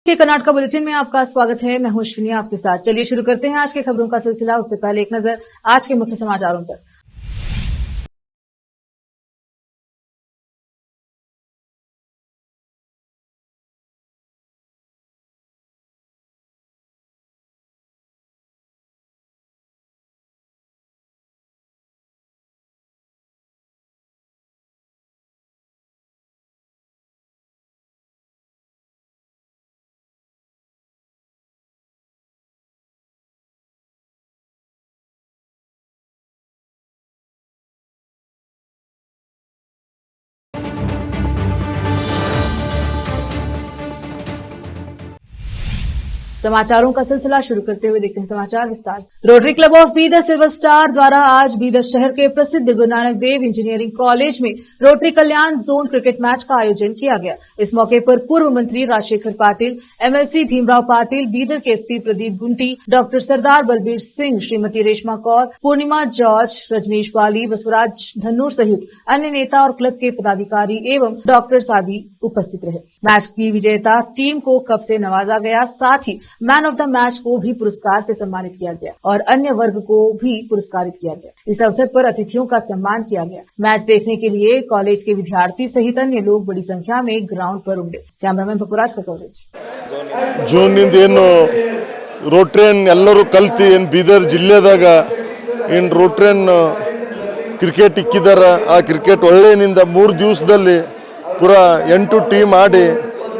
के कर्नाटका बुलेटिन में आपका स्वागत है। मैं हूं अश्विनी आपके साथ। चलिए शुरू करते हैं आज के खबरों का सिलसिला। उससे पहले एक नजर आज के मुख्य समाचारों पर। समाचारों का सिलसिला शुरू करते हुए देखते हैं समाचार विस्तार से। Rotary club of Bidar silver star द्वारा आज बीदर शहर के प्रसिद्ध गुरु नानक देव इंजीनियरिंग कॉलेज में रोटरी कल्याण जोन क्रिकेट मैच का आयोजन किया गया। इस मौके पर पूर्व मंत्री राजशेखर पाटिल, एमएलसी भीमराव पाटिल, बीदर के एसपी प्रदीप गुंटी, डॉक्टर सरदार बलबीर सिंह, श्रीमती रेशमा कौर, पूर्णिमा जॉर्ज, रजनीश बाली, बसवराज धन्नूर सहित अन्य नेता और क्लब के पदाधिकारी एवं डॉक्टर्स आदि उपस्थित रहे। मैच की विजेता टीम को कप से नवाजा गया। साथ ही मैन ऑफ द मैच को भी पुरस्कार से सम्मानित किया गया और अन्य वर्ग को भी पुरस्कारित किया गया। इस अवसर पर अतिथियों का सम्मान किया गया। मैच देखने के लिए कॉलेज के विद्यार्थी सहित अन्य लोग बड़ी संख्या में ग्राउंड पर उमड़े। कैमरामैन पपुराज का कवरेज। जून रोट्रेन ಎಲ್ಲರೂ ಕಲ್ತಿ ಬೀದರ್ ಜಿಲ್ಲೆದಾಗ रोट्रेन ಕ್ರಿಕೆಟ್ ಇಕ್ಕಿದಾರ। ಆ ಕ್ರಿಕೆಟ್ ಒಳ್ಳೆನಿಂದ 3 ದಿವಸದಲ್ಲಿ ಪೂರಾ 8 ಟೀಮ್ ಆಡಿ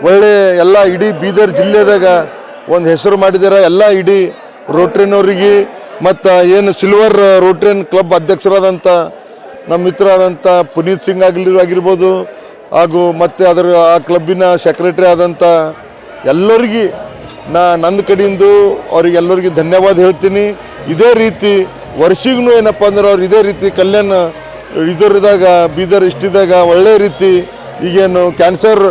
ಒಳ್ಳೆ ಎಲ್ಲ ಇಡೀ ಬೀದರ್ ಜಿಲ್ಲೆದಾಗ ಒಂದು ಹೆಸರು ಮಾಡಿದಾರೆ। ಎಲ್ಲ ಇಡೀ ರೋಟ್ರಿನವರಿಗೆ ಮತ್ತು ಏನು ಸಿಲ್ವರ್ ರೋಟ್ರಿಯನ್ ಕ್ಲಬ್ ಅಧ್ಯಕ್ಷರಾದಂಥ ನಮ್ಮ ಮಿತ್ರರಾದಂಥ ಪುನೀತ್ ಸಿಂಗ್ ಆಗಿರ್ಬೋದು ಹಾಗೂ ಮತ್ತು ಅದರ ಆ ಕ್ಲಬ್ಬಿನ ಸೆಕ್ರೆಟರಿ ಆದಂಥ ಎಲ್ಲರಿಗೆ ನನ್ನ ಕಡೆಯಿಂದ ಅವರಿಗೆಲ್ಲರಿಗೆ ಧನ್ಯವಾದ ಹೇಳ್ತೀನಿ। ಇದೇ ರೀತಿ ವರ್ಷಿಗೂ ಏನಪ್ಪ ಅಂದ್ರೆ ಅವ್ರು ಇದೇ ರೀತಿ ಕಲ್ಯಾಣ ಇದರದಾಗ ಬೀದರ್ ಇಷ್ಟಿದಾಗ ಒಳ್ಳೆ ರೀತಿ ಈಗೇನು ಕ್ಯಾನ್ಸರ್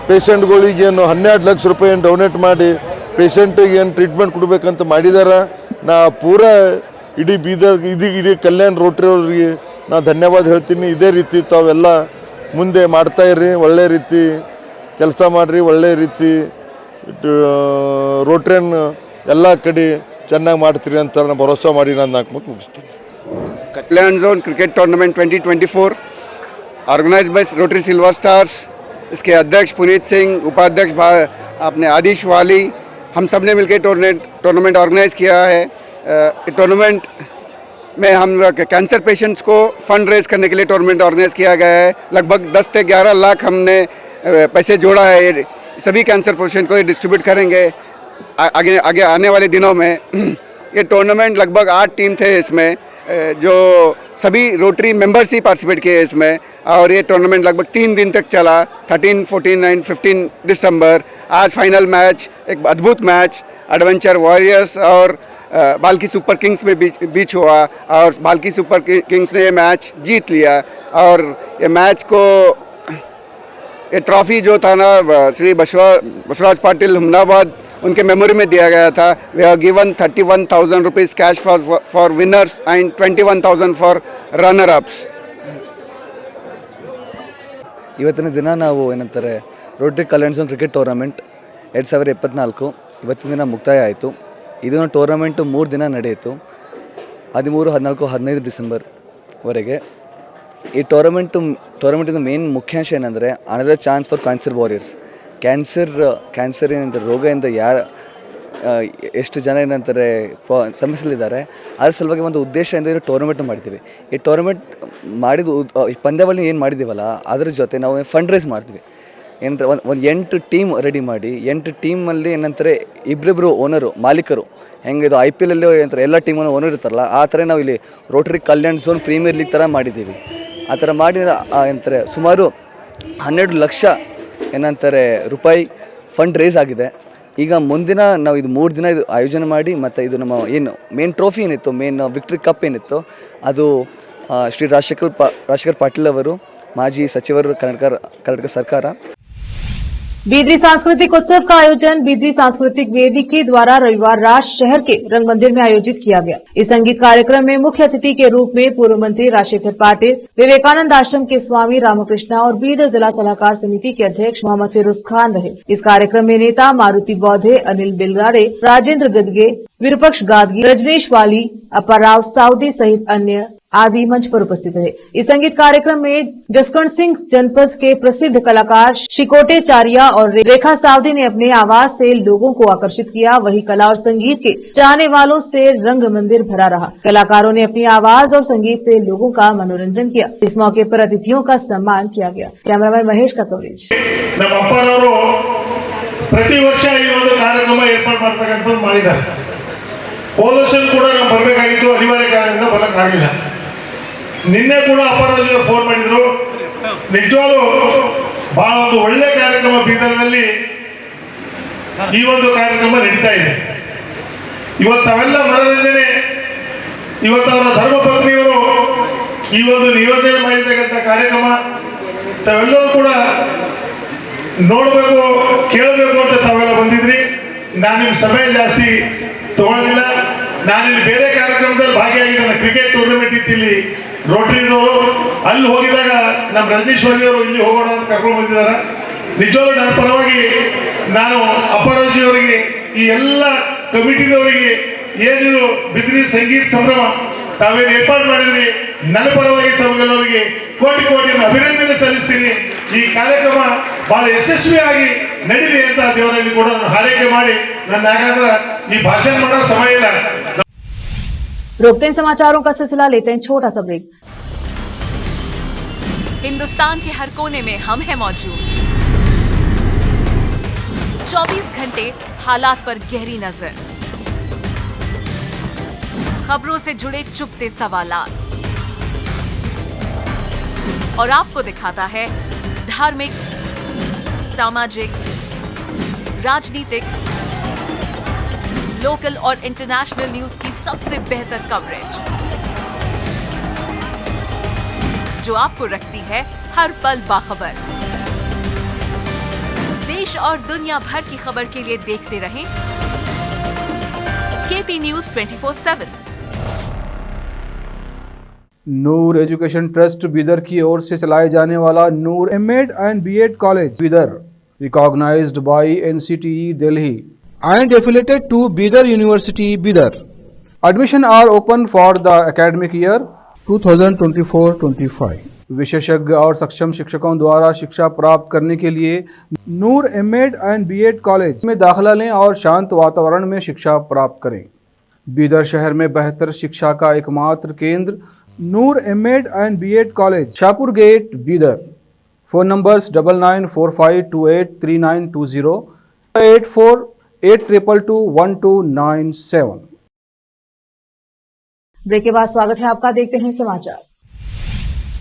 ಪೇಷಂಟ್ಗಳಿಗೇನು 12 ಲಕ್ಷ ರೂಪಾಯಿ ಡೊನೇಟ್ ಮಾಡಿ ಪೇಷಂಟಿಗೆ ಏನು ಟ್ರೀಟ್ಮೆಂಟ್ ಕೊಡಬೇಕಂತ ಮಾಡಿದ್ದಾರೆ। ನಾ ಪೂರಾ ಇಡೀ ಬೀದರ್ ಇಡೀ ಕಲ್ಯಾಣ ರೋಟ್ರಿ ಅವ್ರಿಗೆ ನಾ ಧನ್ಯವಾದ ಹೇಳ್ತೀನಿ। ಇದೇ ರೀತಿ ತಾವೆಲ್ಲ ಮುಂದೆ ಮಾಡ್ತಾಯಿರಿ, ಒಳ್ಳೆ ರೀತಿ ಕೆಲಸ ಮಾಡಿರಿ, ಒಳ್ಳೆ ರೀತಿ ರೋಟ್ರಿಯನ್ ಎಲ್ಲ ಕಡೆ ಚೆನ್ನಾಗಿ ಮಾಡ್ತೀರಿ ಅಂತ ನಾನು ಭರೋಸಾ ಮಾಡಿ ನಾನು 4 ಮಾತು ಮುಗಿಸ್ತೀನಿ। Kalyan zone cricket tournament 2024 organise by Rotary silver stars, इसके अध्यक्ष पुनीत सिंह, उपाध्यक्ष अपने आदिश वाली, हम सब ने मिलकर टूर्नामेंट ऑर्गेनाइज़ किया है। टूर्नामेंट में हम कैंसर पेशेंट्स को फंड रेज करने के लिए टूर्नामेंट ऑर्गेनाइज़ किया गया है। लगभग 10 से 11 लाख हमने पैसे जोड़ा है। सभी कैंसर पेशेंट को डिस्ट्रीब्यूट करेंगे आगे आने वाले दिनों में। ये टूर्नामेंट लगभग 8 टीम थे इसमें, जो सभी रोटरी मेंबर्स ही पार्टिसिपेट किए इसमें। और ये टूर्नामेंट लगभग 3 दिन तक चला, 13, 14 एंड 15 दिसंबर। आज फाइनल मैच, एक अद्भुत मैच एडवेंचर वॉरियर्स और बाल्की सुपर किंग्स में बीच हुआ और बाल्की सुपर किंग्स ने ये मैच जीत लिया। और ये मैच को ये ट्रॉफ़ी जो था ना श्री बसवराज पाटिल हुमनाबाद उनके मेमोरी में दिया गया था। We are given 31,000 rupees cash for winners and 21,000 for runner ups. ಇವತ್ತಿನ ದಿನ ನಾವು ಏನಂತಾರೆ Rotary Kalyan zone cricket tournament 2024 ಇವತ್ತಿನ ದಿನ ಮುಕ್ತಾಯ ಆಯಿತು। ಇದನ್ನು ಟೂರ್ನಮೆಂಟು 3 ದಿನ ನಡೆಯಿತು, 13, 14, 15 ಡಿಸೆಂಬರ್ವರೆಗೆ। ಈ ಟೂರ್ನಮೆಂಟಿಂದ ಮೇನ್ ಮುಖ್ಯಾಂಶ ಏನಂದರೆ another chance for cancer warriors. Cancer ಏನಂತಾರೆ ರೋಗದಿಂದ ಎಷ್ಟು ಜನ ಏನಂತಾರೆ ಸಮಸ್ಯೆಲಿದ್ದಾರೆ, ಅದ್ರ ಸಲುವಾಗಿ ಒಂದು ಉದ್ದೇಶದಿಂದ ಟೂರ್ನಮೆಂಟ್ ಮಾಡಿದ್ದೀವಿ। ಈ ಟೂರ್ನಮೆಂಟ್ ಮಾಡಿದ್ದು ಈ ಪಂದ್ಯಾವಳಿ ಏನು ಮಾಡಿದ್ದೀವಲ್ಲ ಅದ್ರ ಜೊತೆ ನಾವು ಫಂಡ್ ರೈಸ್ ಮಾಡ್ತೀವಿ। ಏನಂತಾರೆ ಒಂದು 8 ಟೀಮ್ ರೆಡಿ ಮಾಡಿ 8 ಟೀಮಲ್ಲಿ ಏನಂತಾರೆ ಇಬ್ಬರಿಬ್ಬರು ಓನರು ಮಾಲೀಕರು, ಹೆಂಗೆ ಇದು IPL ಅಲ್ಲಿ ಏನಂತಾರೆ ಎಲ್ಲ ಟೀಮನ್ನು ಓನರ್ ಇರ್ತಾರಲ್ಲ ಆ ಥರ ನಾವು ಇಲ್ಲಿ Rotary Kalyan zone premier league ಥರ ಮಾಡಿದ್ದೀವಿ। ಆ ಥರ ಮಾಡಿ ಏನಂತಾರೆ ಸುಮಾರು 12 ಲಕ್ಷ ಏನಂತಾರೆ ರೂಪಾಯಿ ಫಂಡ್ ರೇಸ್ ಆಗಿದೆ। ಈಗ ಮುಂದಿನ ನಾವು ಇದು 3 ದಿನ ಇದು ಆಯೋಜನೆ ಮಾಡಿ ಮತ್ತು ಇದು ನಮ್ಮ ಏನು ಮೇನ್ ಟ್ರೋಫಿ ಏನಿತ್ತು, ಮೇನ್ ವಿಕ್ಟ್ರಿ ಕಪ್ ಏನಿತ್ತು, ಅದು ಶ್ರೀ ರಾಜಶೇಖರ್ ಪಾಟೀಲ್ ಅವರು ಮಾಜಿ ಸಚಿವರು ಕರ್ನಾಟಕ ಸರ್ಕಾರ। बीदरी सांस्कृतिक उत्सव का आयोजन बीदरी सांस्कृतिक वेदिकी द्वारा रविवार रात शहर के रंग मंदिर में आयोजित किया गया। इस संगीत कार्यक्रम में मुख्य अतिथि के रूप में पूर्व मंत्री राजशेखर पाटिल, विवेकानंद आश्रम के स्वामी रामकृष्णा और बीदर जिला सलाहकार समिति के अध्यक्ष मोहम्मद फिरोज खान रहे। इस कार्यक्रम में नेता मारुति बौद्धे, अनिल बिलगाड़े, राजेंद्र गदगे, विरूपक्ष गादगी, रजनीश वाली, अप्पाराव साउदी सहित अन्य आदि मंच पर उपस्थित रहे। इस संगीत कार्यक्रम में जसकरण सिंह जनपद के प्रसिद्ध कलाकार शिकोटे चारिया और रेखा सावदी ने अपने आवाज से लोगों को आकर्षित किया। वहीं कला और संगीत के चाहने वालों से रंग मंदिर भरा रहा। कलाकारों ने अपनी आवाज और संगीत से लोगों का मनोरंजन किया। इस मौके पर अतिथियों का सम्मान किया गया। कैमरामैन महेश का कवरेज। ಪ್ರತಿ ವರ್ಷ ಈ ಒಂದು ಕಾರ್ಯಕ್ರಮ ಏರ್ಪಾಡು ಮಾಡತಕ್ಕಂಥದ್ದು ಮಾಡಿದ್ದಾರೆ. ಹೋದ ವರ್ಷ ಕೂಡ ನಾವು ಬರಬೇಕಾಗಿತ್ತು, ಅನಿವಾರ್ಯ ಕಾರಣದಿಂದ ಬರಕ್ಕಾಗಿಲ್ಲ. ನಿನ್ನೆ ಕೂಡ ಅಪರಾಜಿಯವರು ಫೋನ್ ಮಾಡಿದ್ರು. ನಿಜವಾಗ್ಲೂ ಬಹಳ ಒಂದು ಒಳ್ಳೆ ಕಾರ್ಯಕ್ರಮ ಬೀದರ್ನಲ್ಲಿ ಈ ಒಂದು ಕಾರ್ಯಕ್ರಮ ನಡೀತಾ ಇದೆ. ಇವತ್ತು ಅವೆಲ್ಲ ಮನರಂಜನೆ, ಇವತ್ತು ಅವರ ಧರ್ಮಪತ್ನಿಯವರು ಈ ಒಂದು ನಿಯೋಜನೆ ಮಾಡಿರ್ತಕ್ಕಂಥ ಕಾರ್ಯಕ್ರಮ ತಾವೆಲ್ಲರೂ ಕೂಡ ನೋಡಬೇಕು, ಕೇಳಬೇಕು ಅಂತ ತಾವೆಲ್ಲ ಬಂದಿದ್ರಿ. ನಾನು ನಿಮ್ಮ ಸಮಯ ಜಾಸ್ತಿ ತಗೊಳ್ಳೋದಿಲ್ಲ. ನಾನಿಲ್ಲಿ ಬೇರೆ ಕಾರ್ಯಕ್ರಮದಲ್ಲಿ ಭಾಗಿಯಾಗಿದ್ದೇನೆ. ಕ್ರಿಕೆಟ್ ಟೂರ್ನಮೆಂಟ್ ಇತ್ತು ಇಲ್ಲಿ ರೋಟರಿದವರು. ಅಲ್ಲಿ ಹೋಗಿದಾಗ ನಮ್ಮ ರಜನೀಶ್ ಅವರು ಇಲ್ಲಿ ಹೋಗೋಣ ಅಂತ ಕರ್ಕೊಂಡು ಬಂದಿದ್ದಾರೆ. ನಿಜವಾಗ್ಲೂ ನನ್ನ ಪರವಾಗಿ ನಾನು ಅಪರಾಜಿಯವರಿಗೆ, ಈ ಎಲ್ಲ ಕಮಿಟಿದವರಿಗೆ ಏನಿದು ಬಿದ್ರಿ ಸಂಗೀತ ಸಂಭ್ರಮ ತಾವೇನು ಏರ್ಪಾಡು ಮಾಡಿದ್ರಿ, ನನ್ನ ಪರವಾಗಿ ತಮಗೆಲ್ಲವರಿಗೆ ಕೋಟಿ ಕೋಟಿ ಅಭಿನಂದನೆ ಸಲ್ಲಿಸ್ತೀನಿ. ಈ ಕಾರ್ಯಕ್ರಮ ಬಹಳ ಯಶಸ್ವಿಯಾಗಿ ನಡೀಲಿ ಅಂತ ದೇವರಲ್ಲಿ ಕೂಡ ನಾನು ಹಾರೈಕೆ ಮಾಡಿ ನನ್ನ ಯಾಕಂದ್ರೆ ಈ ಭಾಷಣ ಮಾಡೋ ಸಮಯ ಇಲ್ಲ. रोकते हैं समाचारों का सिलसिला, लेते हैं छोटा सा ब्रेक। हिंदुस्तान के हर कोने में हम हैं मौजूद। 24 घंटे हालात पर गहरी नजर, खबरों से जुड़े चुपते सवालात, और आपको दिखाता है धार्मिक, सामाजिक, राजनीतिक, लोकल और इंटरनेशनल न्यूज की सबसे बेहतर कवरेज, जो आपको रखती है हर पल बाखबर। देश और दुनिया भर की खबर के लिए देखते रहें KP news 24/7। Noor education trust Bidar की ओर से चलाए जाने वाला Noor MEd and BEd college Bidar, recognised by NCTE Delhi and affiliated to Bidar University Bidar. Admission are open for the academic year 2024-25. विशेषज्ञ और सक्षम शिक्षकों द्वारा शिक्षा प्राप्त करने के लिए नूर एमएड एंड बीएड कॉलेज में दाखिला लें और शांत वातावरण में शिक्षा प्राप्त करें। बीदर शहर में बेहतर शिक्षा का एकमात्र केंद्र Noor MEd and BEd college, Shahpur gate, Bidar. Phone numbers 9945283920, 8482221297। Break के बाद स्वागत है आपका। देखते हैं समाचार।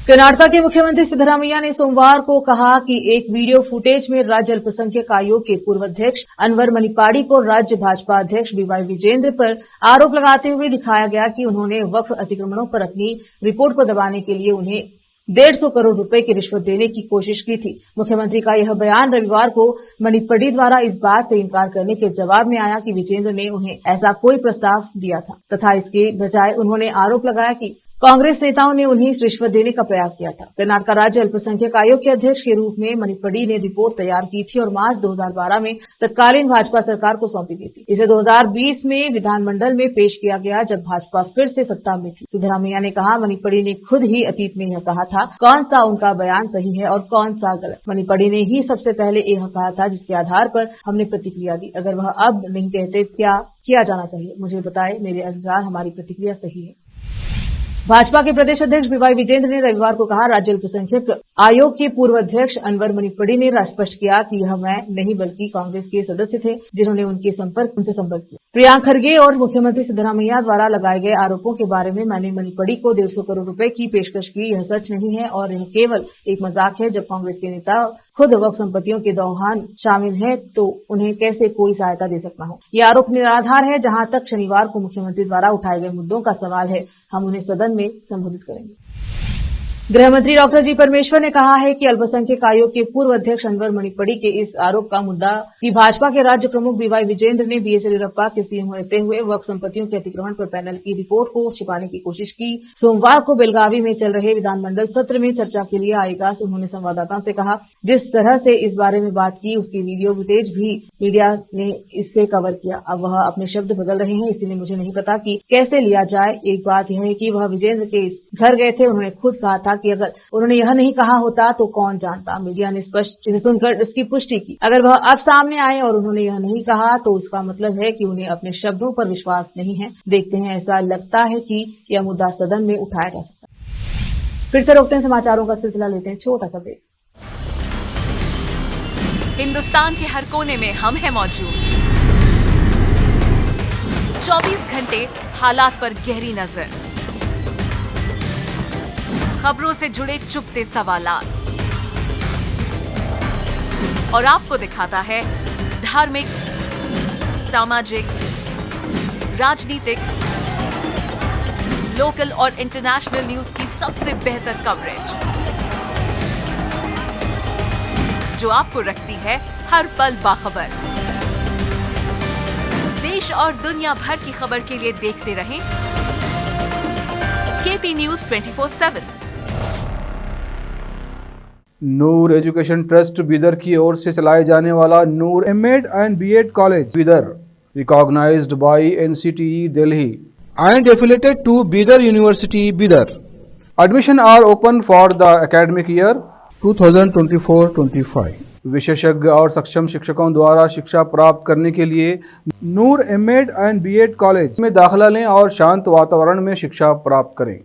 कर्नाटक के मुख्यमंत्री सिद्धरामैया ने सोमवार को कहा कि एक वीडियो फुटेज में राज्य अल्पसंख्यक आयोग के पूर्व अध्यक्ष अनवर मणिपाड़ी को राज्य भाजपा अध्यक्ष बीवाई विजेंद्र पर आरोप लगाते हुए दिखाया गया कि उन्होंने वक्फ अतिक्रमणों पर अपनी रिपोर्ट को दबाने के लिए उन्हें 150 करोड़ रुपए की रिश्वत देने की कोशिश की थी। मुख्यमंत्री का यह बयान रविवार को मणिपड़ी द्वारा इस बात से इनकार करने के जवाब में आया कि विजेंद्र ने उन्हें ऐसा कोई प्रस्ताव दिया था, तथा इसके बजाय उन्होंने आरोप लगाया कि कांग्रेस नेताओं ने उन्हें रिश्वत देने का प्रयास किया था। कर्नाटक राज्य अल्पसंख्यक आयोग के अध्यक्ष के रूप में मणिपड़ी ने रिपोर्ट तैयार की थी और मार्च 2012 में तत्कालीन भाजपा सरकार को सौंपी गई थी। इसे 2020 में विधानमंडल में पेश किया गया जब भाजपा फिर से सत्ता में थी। सिद्धरामैया ने कहा, मणिपड़ी ने खुद ही अतीत में यह कहा था कौन सा उनका बयान सही है और कौन सा गलत। मणिपड़ी ने ही सबसे पहले यह कहा था जिसके आधार पर हमने प्रतिक्रिया दी। अगर वह अब नहीं कहते क्या किया जाना चाहिए, मुझे बताए, मेरे अनुसार हमारी प्रतिक्रिया सही है। भाजपा के प्रदेश अध्यक्ष बीवाई विजेंद्र ने रविवार को कहा, राज्य अल्पसंख्यक आयोग के पूर्व अध्यक्ष अनवर मणिपड़ी ने स्पष्ट किया कि यह मैं नहीं बल्कि कांग्रेस के सदस्य थे जिन्होंने उनसे संपर्क किया। प्रियांक खरगे और मुख्यमंत्री सिद्धरामैया द्वारा लगाए गए आरोपों के बारे में मैंने मणिपड़ी को 150 करोड़ रुपए की पेशकश की। यह सच नहीं है और यह केवल एक मजाक है। जब कांग्रेस के नेता खुद वक्फ संपत्तियों के दोहन शामिल है तो उन्हें कैसे कोई सहायता दे सकता हो। ये आरोप निराधार है। जहां तक शनिवार को मुख्यमंत्री द्वारा उठाए गए मुद्दों का सवाल है, हम उन्हें सदन में संबोधित करेंगे। गृह मंत्री डॉक्टर जी परमेश्वर ने कहा है कि अल्पसंख्यक आयोग के पूर्व अध्यक्ष अनवर मणिपड़ी के इस आरोप का मुद्दा कि भाजपा के राज्य प्रमुख बीवाई विजेंद्र ने बीएस येदियुरप्पा के सीएम होते हुए वक्फ संपत्तियों के अतिक्रमण पर पैनल की रिपोर्ट को छिपाने की कोशिश की। सोमवार को बेलगावी में चल रहे विधानमंडल सत्र में चर्चा के लिए आएगा। उन्होंने संवाददाताओं से कहा, जिस तरह से इस बारे में बात की उसकी वीडियो फुटेज भी मीडिया ने इससे कवर किया। अब वह अपने शब्द बदल रहे हैं, इसीलिए मुझे नहीं पता कि कैसे लिया जाए। एक बात यह है कि वह विजेंद्र के इस घर गए थे। उन्होंने खुद कहा था कि अगर उन्होंने यह नहीं कहा होता तो कौन जानता। मीडिया ने स्पष्ट इसे सुनकर इसकी पुष्टि की। अगर वह अब सामने आए और उन्होंने यह नहीं कहा तो उसका मतलब है कि उन्हें अपने शब्दों पर विश्वास नहीं है। देखते हैं, ऐसा लगता है कि यह मुद्दा सदन में उठाया जा सकता है। फिर से रोकते हैं समाचारों का सिलसिला, लेते हैं छोटा सा ब्रेक। हिंदुस्तान के हर कोने में हम हैं मौजूद। 24 घंटे हालात पर गहरी नजर, खबरों से जुड़े चुपते सवालात और आपको दिखाता है धार्मिक, सामाजिक, राजनीतिक, लोकल और इंटरनेशनल न्यूज की सबसे बेहतर कवरेज जो आपको रखती है हर पल बाखबर। देश और दुनिया भर की खबर के लिए देखते रहें KP news 24/7। Noor education trust Bidar की ओर से चलाए जाने वाला Noor MEd and BEd college Bidar, recognised by NCTE Delhi and affiliated to Bidar University, Bidar. Admission are open for the academic year 2024-25. विशेषज्ञ और सक्षम शिक्षकों द्वारा शिक्षा प्राप्त करने के लिए नूर एमएड एंड बीएड कॉलेज में दाखिला लें और शांत वातावरण में शिक्षा प्राप्त करें।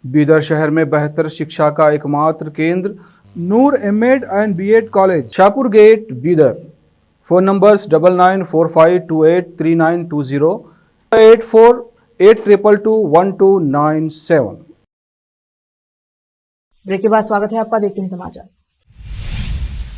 बीदर शहर में बेहतर शिक्षा का एकमात्र केंद्र Noor MEd and BEd college, Shahpur gate, Bidar. Phone numbers 9945283920, 8482221297। Break के बाद स्वागत है आपका, देखते हैं समाचार।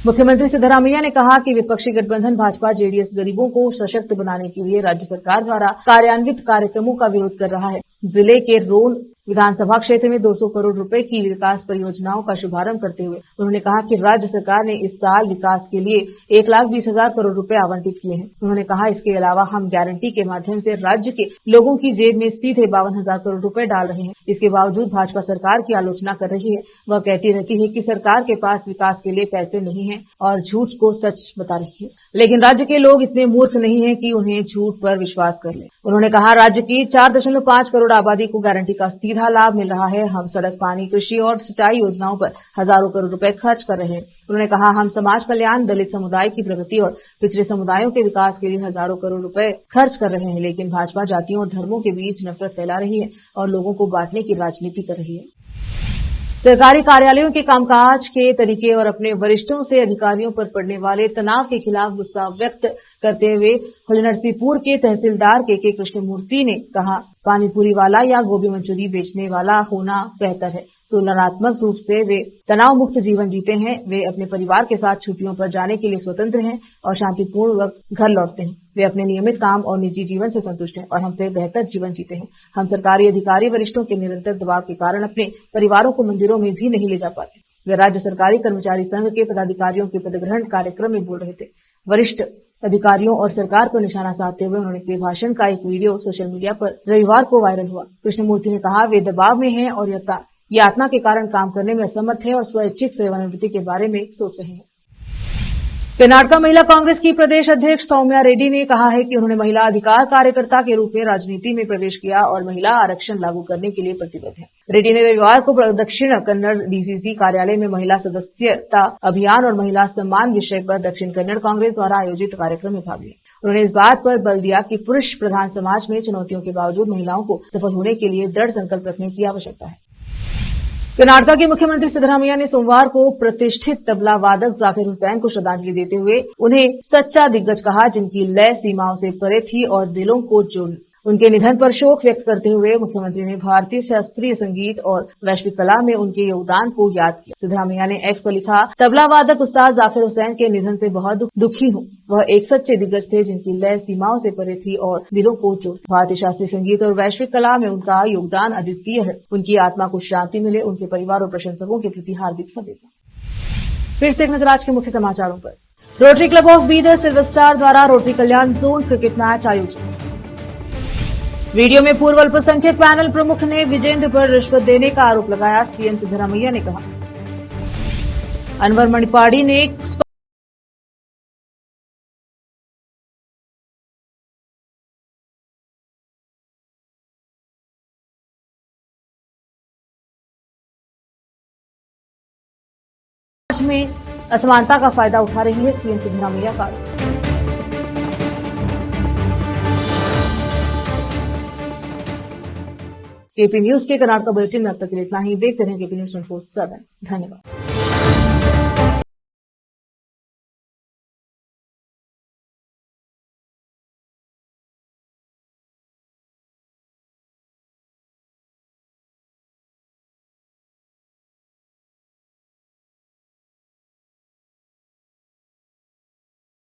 मुख्यमंत्री सिद्धरामैया ने कहा कि विपक्षी गठबंधन भाजपा जेडीएस गरीबों को सशक्त बनाने के लिए राज्य सरकार द्वारा कार्यान्वित कार्यक्रमों का विरोध कर रहा है। जिले के रोन विधानसभा क्षेत्र में 200 करोड़ रुपए की विकास परियोजनाओं का शुभारंभ करते हुए उन्होंने कहा कि राज्य सरकार ने इस साल विकास के लिए 1,20,000 करोड़ रुपए आवंटित किए हैं। उन्होंने कहा, इसके अलावा हम गारंटी के माध्यम से राज्य के लोगों की जेब में सीधे 52,000 करोड़ रुपए डाल रहे हैं। इसके बावजूद भाजपा सरकार की आलोचना कर रही है। वह कहती रहती है कि सरकार के पास विकास के लिए पैसे नहीं है और झूठ को सच बता रही है, लेकिन राज्य के लोग इतने मूर्ख नहीं है कि उन्हें झूठ पर विश्वास कर ले। उन्होंने कहा, राज्य की 4.5 करोड़ आबादी को गारंटी का सीधा लाभ मिल रहा है। हम सड़क, पानी, कृषि और सिंचाई योजनाओं पर हजारों करोड़ रुपए खर्च कर रहे हैं। उन्होंने कहा, हम समाज कल्याण, दलित समुदाय की प्रगति और पिछड़े समुदायों के विकास के लिए हजारों करोड़ रुपए खर्च कर रहे हैं, लेकिन भाजपा जातियों और धर्मों के बीच नफरत फैला रही है और लोगों को बांटने की राजनीति कर रही है। सरकारी कार्यालयों के कामकाज के तरीके और अपने वरिष्ठों से अधिकारियों पर पड़ने वाले तनाव के खिलाफ गुस्सा व्यक्त करते हुए नरसिंहपुर के तहसीलदार के कृष्णमूर्ति ने कहा, पानीपुरी वाला या गोभी मंचूरी बेचने वाला होना बेहतर है। तुलनात्मक रूप से वे तनाव मुक्त जीवन जीते हैं। वे अपने परिवार के साथ छुट्टियों पर जाने के लिए स्वतंत्र हैं और शांतिपूर्वक घर लौटते हैं। वे अपने नियमित काम और निजी जीवन से संतुष्ट हैं और हमसे बेहतर जीवन जीते हैं। हम सरकारी अधिकारी वरिष्ठों के निरंतर दबाव के कारण अपने परिवारों को मंदिरों में भी नहीं ले जा पाते। वे राज्य सरकारी कर्मचारी संघ के पदाधिकारियों के पदग्रहण कार्यक्रम में बोल रहे थे। वरिष्ठ अधिकारियों और सरकार पर निशाना साधते हुए उन्होंने के भाषण का एक वीडियो सोशल मीडिया पर रविवार को वायरल हुआ। कृष्णमूर्ति ने कहा, वे दबाव में हैं और यातना के कारण काम करने में असमर्थ है और स्वैच्छिक सेवानिवृत्ति के बारे में सोच रहे हैं। कर्नाटक महिला कांग्रेस की प्रदेश अध्यक्ष सौम्या रेड्डी ने कहा है कि उन्होंने महिला अधिकार कार्यकर्ता के रूप में राजनीति में प्रवेश किया और महिला आरक्षण लागू करने के लिए प्रतिबद्ध है। रेड्डी ने रविवार को दक्षिण कन्नड़ डीसीसी कार्यालय में महिला सदस्यता अभियान और महिला सम्मान विषय पर दक्षिण कन्नड़ कांग्रेस द्वारा आयोजित कार्यक्रम में भाग लिया। उन्होंने इस बात पर बल दिया कि पुरुष प्रधान समाज में चुनौतियों के बावजूद महिलाओं को सफल होने के लिए दृढ़ संकल्प रखने की आवश्यकता है। कर्नाटक के मुख्यमंत्री सिद्धरामैया ने सोमवार को प्रतिष्ठित तबला वादक जाकिर हुसैन को श्रद्धांजलि देते हुए उन्हें सच्चा दिग्गज कहा, जिनकी लय सीमाओं से परे थी और दिलों को उनके निधन पर शोक व्यक्त करते हुए मुख्यमंत्री ने भारतीय शास्त्रीय संगीत और वैश्विक कला में उनके योगदान को याद किया। सिद्धरामैया ने एक्स पर लिखा, तबला वादक उस्ताद जाकिर हुसैन के निधन से बहुत दुखी हूँ। वह एक सच्चे दिग्गज थे जिनकी लय सीमाओं से परे थी और दिलों को जोड़ती। भारतीय शास्त्रीय संगीत और वैश्विक कला में उनका योगदान अद्वितीय है। उनकी आत्मा को शांति मिले। उनके परिवार और प्रशंसकों के प्रति हार्दिक संवेदना। फिर से एक नजर आज के मुख्य समाचारों पर। Rotary club of Bidar silver star द्वारा रोटरी कल्याण जोन क्रिकेट मैच आयोजित। वीडियो में पूर्व अल्पसंख्यक पैनल प्रमुख ने विजेंद्र पर रिश्वत देने का आरोप लगाया। सीएम सिद्धरामैया ने कहा, अनवर मणिपाड़ी ने में असमानता का फायदा उठा रही है। सीएम सिद्धरामैया का केपी न्यूज के कर्नाटक बुलेटिन में अब तक के लिए इतना ही। देखते रहें केपी न्यूज 24/7। धन्यवाद।